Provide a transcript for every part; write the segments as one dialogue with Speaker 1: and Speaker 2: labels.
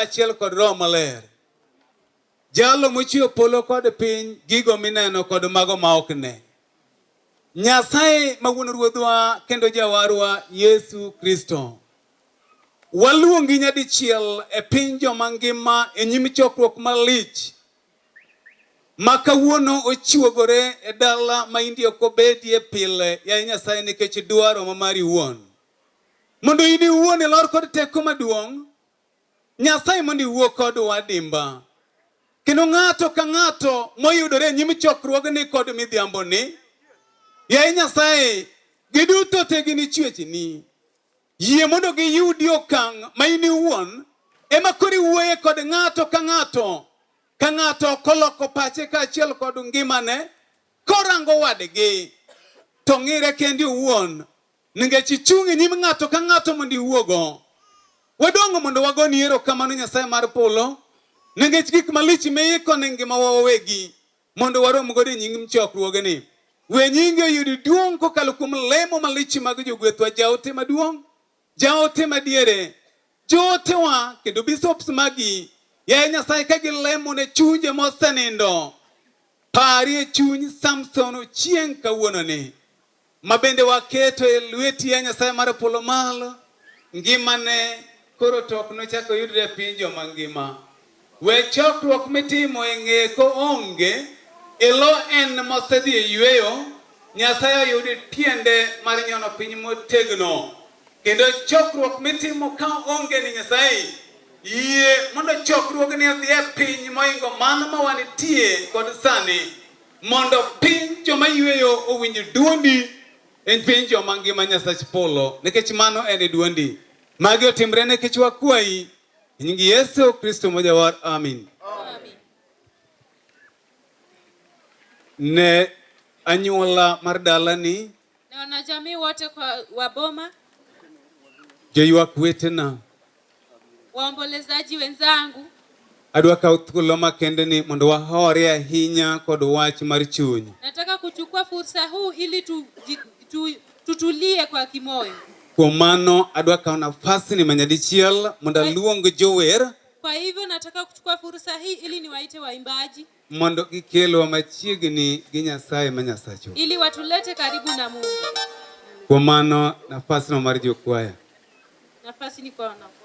Speaker 1: achiel kod Roho Maler. Jalo mochio polo kod piny gigo mineno kod mago ma ok ne. Nyasaye ma wuon ruodhwa kendo jawarwa Yesu Kristo. Waluongi nyadichiel e piny joma ngima e nyim chokruok malich. Ma kawuono ochiwogore e dala ma indio kobedie pile ya Nyasaye nikech dwaro ma mari wuon. Mondo ini wuon lor kod teko maduong'. Nyasaye mondo iwuo kod wadimba. Kendo ng'ato ka ng'ato moyudore nyim chokruogni kod midhiambo ni. Ya Nyasaye giduto te gini chwechni. Yie mondo giyudi okang' ma ini wuon ema kori wuoye kod ng'ato ka ng'ato. Ka ng'ato koloko pache ka achiel kod ngimane korango wadgi to ng'ire kendi wuon nikech ichung'i nyim ng'ato ka ng'ato mondo iwuogo. Wadongo mondo wagoni erokamano Nyasaye mar polo nikech gik malich miiko ne ngima wawegi mondo warom godo e nyim chokruogni. We nyingi oyudi duong' kokalo kuom lemo malich mag jogwethwa, jaote maduong', jaote madiere, jootewa kendo bishops magi. Ya Nyasaye ka gilemo ne chunje mosenindo. Pari e chuny Samson Ochieng kawuononi. Mabende waketo e lweti ya Nyasaye mar polo malo. Ngimane koro tok nochako yudre piny joma ngima. We chokruok mitimo e ng'e ko onge elo en mosedhi e yweyo. Nyasaye oyudi tiende mar nyono piny motegno. Kendo chokruok mitimo ka onge ni Nyasaye yie mondo chokruogni odhi e piny moingo mano ma wanitie kod sani. Mondo piny joma yweyo owinj duondi en piny joma ngima Nyasach polo. Nikech mano en duondi. Magi otimre nikech wakwayi e nying Yesu Kristo ma jawar. Amin. Ne anyuola mar dalani.
Speaker 2: Ne wanajamii wote kwa waboma.
Speaker 1: Joywak wetena.
Speaker 2: Waombolezaji wenzangu.
Speaker 1: Adwa kawo thuolo makende ni mondo wahore ahinya kod wach mar chuny.
Speaker 2: Nataka kuchukua fursa huu ili tutulie kwa kimoyo.
Speaker 1: Kuom mano adwa kawo nafasi ni manyadichiel mondo aluong jower.
Speaker 2: Kwa hivyo nataka kuchukua fursa hii ili niwaite waimbaji.
Speaker 1: Mondo gikelwa machiegni gi Nyasaye ma Nyasacho.
Speaker 2: Ili watulete karibu na Mungu.
Speaker 1: Kuom mano nafasi no mar jokwaya.
Speaker 2: Nafasi ni kwa wanakwaya.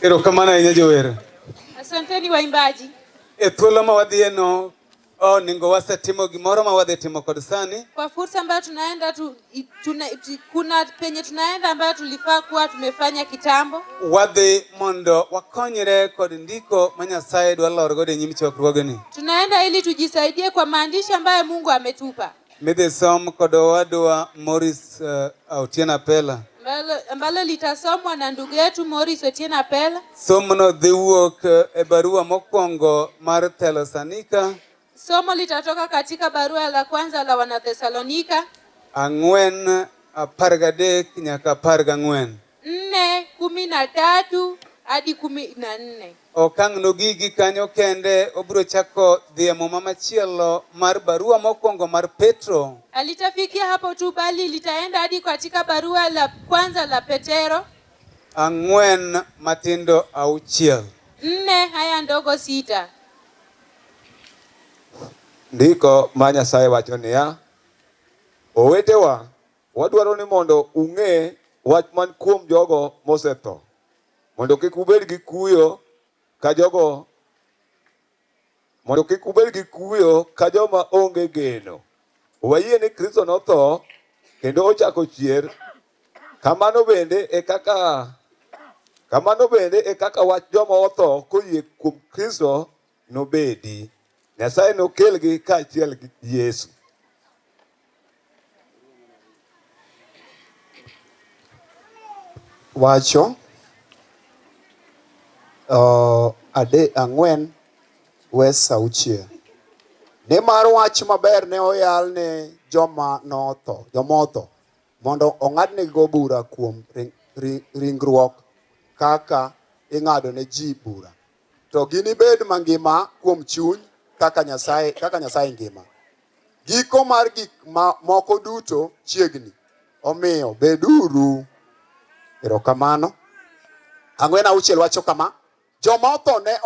Speaker 1: Erokamano ahinya jower.
Speaker 2: Asanteni waimbaji.
Speaker 1: E thuolo ma wadhieno ningo wasetimo gimoro ma wadhi timo kod sani.
Speaker 2: Kwa fursa ambayo tunaenda kuna penye tunaenda ambayo tulifaa kuwa tumefanya kitambo.
Speaker 1: Wadhi mondo wakonyre kod ndiko ma Nyasaye dwa lorgo de nyim chokruogni.
Speaker 2: Tunaenda ili tujisaidie kwa maandishi ambayo Mungu ametupa.
Speaker 1: Midhi som kod wadwa Morris Ochieng Apela.
Speaker 2: Ambalo litasomwa na ndugu yetu Morris Ochieng Apela.
Speaker 1: Somno dhi wuok e barua mokwongo mar Thessalonika.
Speaker 2: Somo litatoka katika barua la kwanza la Wanathesalonika
Speaker 1: 4:13 nyaka 14.
Speaker 2: 4:13 hadi 14.
Speaker 1: Okang' no gigi kanyo kende obiro chako dhi muma machielo mar barua mokwongo mar Petro.
Speaker 2: Alitafikia hapo tu bali litaenda hadi katika barua la kwanza la Petero
Speaker 1: 4:6.
Speaker 2: 4 haya ndogo 6.
Speaker 3: Ndiko ma Nyasaye wacho niya, owetewa, wadwaro ni mondo ung'e wach man kuom jogo mosetho, mondo kik ubed gi kuyo ka joma onge geno. Wayie ni Kristo notho kendo ochako chier. Kamano bende e kaka wach joma otho koyie kuom Kristo nobedi. Nyasaye nokelgi kaachiel gi Yesu.
Speaker 4: Wacho 4 verse 6. Nimar wach maber ne oyal ne joma otho mondo ong'adnegi bura kuom ringruok kaka ing'ado ne ji bura, to ginibed mangima kuom chuny kaka Nyasaye ngima. Giko mar gik moko duto chiegni, omiyo beduru. Erokamano. 4:6 wacho kama: joma otho ne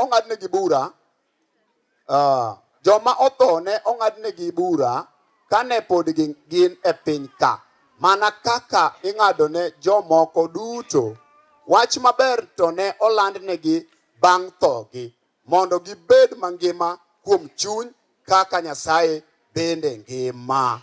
Speaker 4: ong'adnegi bura kane pod gin e piny ka, mana kaka ing'ado ne jomoko duto. Wach maber to ne olandnegi bang' thogi, mondo gibed mangima kuom chuny kaka Nyasaye bende ngima.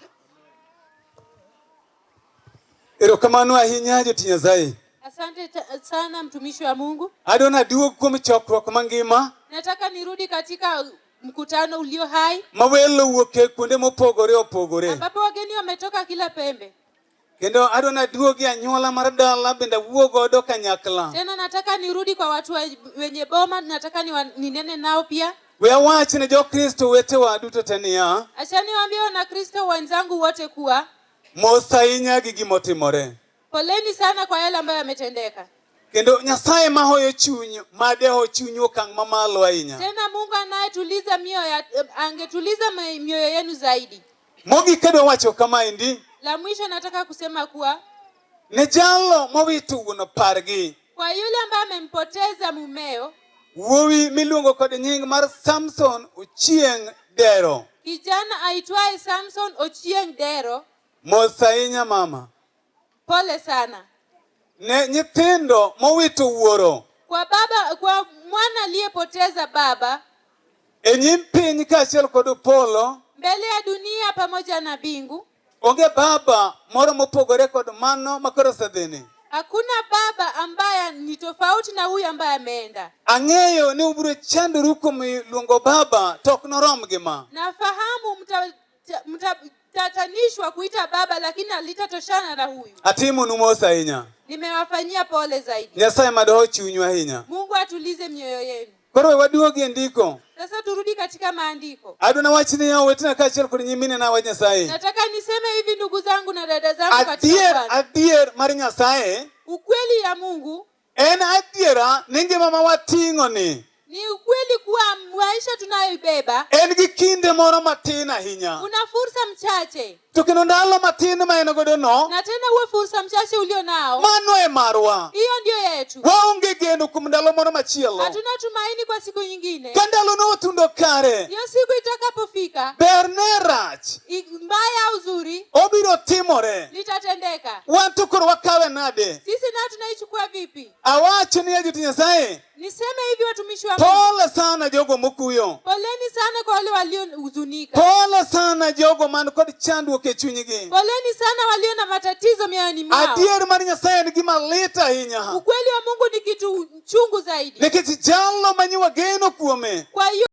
Speaker 1: Erokamano ahinya joti Nyasaye.
Speaker 2: Asante sana mtumishi wa Mungu.
Speaker 1: Adona duog kuom chokruok mangima.
Speaker 2: Nataka nirudi katika mkutano ulio hai.
Speaker 1: Mawelo wuoke kuonde mopogore opogore.
Speaker 2: Ambapo wageni wametoka kila pembe.
Speaker 1: Kendo adona duogi anyuola mar dala bende wuogodo kanyakla.
Speaker 2: Tena nataka nirudi kwa watu wenye boma, nataka ninene nao pia.
Speaker 1: We awach ne jo Kristo wetewa duto tenia.
Speaker 2: Acha niwaambie wana Kristo wenzangu wote kuwa
Speaker 1: mos ahinya gi gimotimore.
Speaker 2: Poleni sana kwa yale ambayo yametendeka.
Speaker 1: Kendo Nyasaye mahoyo chuny, madeho chuny okang' mamalo ahinya.
Speaker 2: Tena Mungu anayetuliza angetuliza mioyo yenu zaidi.
Speaker 1: Mogi kedo wacho kama indi.
Speaker 2: La mwisho nataka kusema kuwa
Speaker 1: ne jalo mowito wuon pargi.
Speaker 2: Kwa yule ambaye amempoteza mumeo,
Speaker 1: wuowi miluongo kod nying mar Samson Ochieng Dero.
Speaker 2: Kijana aitwaye Samson Ochieng Dero.
Speaker 1: Mos ahinya mama.
Speaker 2: Pole sana.
Speaker 1: Ne nyithindo mowito wuoro.
Speaker 2: Kwa mwana aliyepoteza baba.
Speaker 1: E nyim piny kaachiel kod polo.
Speaker 2: Mbele ya dunia pamoja na bingu.
Speaker 1: Onge baba moro mopogore kod mano makoro osedhini.
Speaker 2: Hakuna baba ambaye ni tofauti na huyu ambaye ameenda.
Speaker 1: Ang'eyo ni ubiro chandoru kuom luongo baba tok norom gi ma.
Speaker 2: Nafahamu mtatanishwa kuita baba, lakini alitatoshana na huyu.
Speaker 1: Atimu mos ahinya.
Speaker 2: Nimewafanyia pole zaidi.
Speaker 1: Nyasaye madoho chunyu ahinya.
Speaker 2: Mungu atulize mioyo yenu.
Speaker 1: Koro waduogi ndiko.
Speaker 2: Sasa turudi katika maandiko.
Speaker 1: Aduna wachini yao wetina kaachiel kod nyimine na wa Nyasaye.
Speaker 2: Nataka niseme hivi ndugu zangu na dada zangu katika Bwana.
Speaker 1: Adier mar Nyasaye.
Speaker 2: Ukweli ya Mungu.
Speaker 1: En adiera ni ngima ma wating'o ni.
Speaker 2: Ni ukweli kuwa maisha tunayoibeba.
Speaker 1: En gi kinde moro matin ahinya.
Speaker 2: Una fursa mchache.
Speaker 1: To kendo ndalo matin ma en godo no.
Speaker 2: Na tena huo fursa mchache ulio nao.
Speaker 1: Mano e marwa.
Speaker 2: Hiyo ndio yetu.
Speaker 1: Waonge geno kuom ndalo moro machielo.
Speaker 2: Hatuna tumaini kwa siku nyingine.
Speaker 1: Ka ndalo no otundo kare.
Speaker 2: Hiyo siku itakapofika.
Speaker 1: Ber ne rach.
Speaker 2: Mbaya au zuri.
Speaker 1: Obiro timore.
Speaker 2: Litatendeka.
Speaker 1: Wan to koro wakawe nade.
Speaker 2: Sisi nao tunaichukua vipi?
Speaker 1: Awacho ni ajuti Nyasaye.
Speaker 2: Niseme hivi watumishi wa Mungu.
Speaker 1: Pole sana jogo mokuyo.
Speaker 2: Poleni sana kwa wale waliohuzunika.
Speaker 1: Pole sana jogo man kod chandruok e chunygi.
Speaker 2: Poleni sana walio na matatizo mioyoni mwao.
Speaker 1: Adier mar Nyasaye ni gima lit ahinya.
Speaker 2: Ukweli wa Mungu ni kitu chungu zaidi.
Speaker 1: Nikech jalo manyiwa geno kuome.
Speaker 2: Kwa hiyo